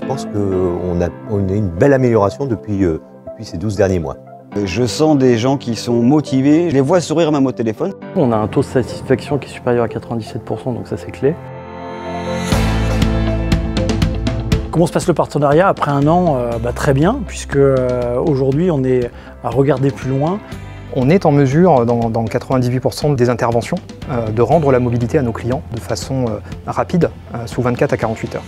pense qu'on a une belle amélioration depuis ces 12 derniers mois. Je sens des gens qui sont motivés, je les vois sourire même au téléphone. On a un taux de satisfaction qui est supérieur à 97%, donc ça c'est clé. Comment se passe le partenariat après un an? Très bien, puisque aujourd'hui on est à regarder plus loin. On est en mesure, dans 98% des interventions, de rendre la mobilité à nos clients de façon rapide, sous 24 à 48 heures.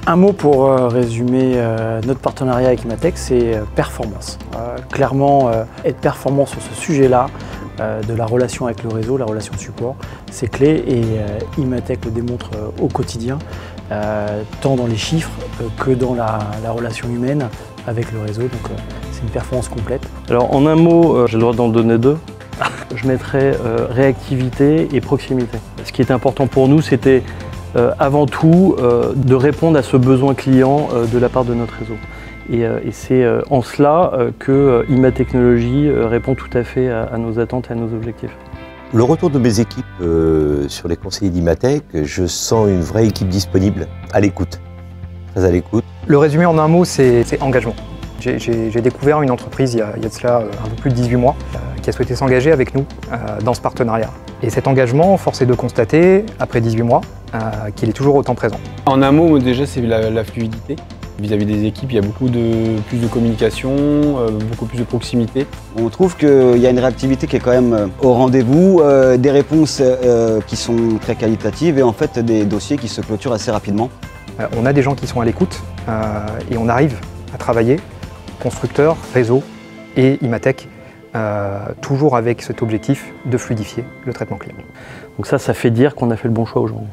Un mot pour résumer notre partenariat avec Imatec, c'est performance. Clairement, être performant sur ce sujet-là, de la relation avec le réseau, la relation support, c'est clé et Imatec le démontre au quotidien, tant dans les chiffres que dans la relation humaine avec le réseau. Donc c'est une performance complète. Alors en un mot, j'ai le droit d'en donner deux. Je mettrais réactivité et proximité. Ce qui est important pour nous, c'était avant tout de répondre à ce besoin client de la part de notre réseau. Et c'est en cela que IMA Technologies répond tout à fait à nos attentes et à nos objectifs. Le retour de mes équipes sur les conseillers d'Imatec, je sens une vraie équipe disponible, à l'écoute, très à l'écoute. Le résumé en un mot, c'est engagement. J'ai découvert une entreprise il y a de cela un peu plus de 18 mois qui a souhaité s'engager avec nous dans ce partenariat. Et cet engagement, force est de constater, après 18 mois, qu'il est toujours autant présent. En un mot, déjà, c'est la fluidité. Vis-à-vis des équipes, il y a beaucoup plus de communication, beaucoup plus de proximité. On trouve qu'il y a une réactivité qui est quand même au rendez-vous, des réponses qui sont très qualitatives et en fait des dossiers qui se clôturent assez rapidement. On a des gens qui sont à l'écoute et on arrive à travailler, constructeur, réseau et Imatec, toujours avec cet objectif de fluidifier le traitement client. Donc ça fait dire qu'on a fait le bon choix aujourd'hui.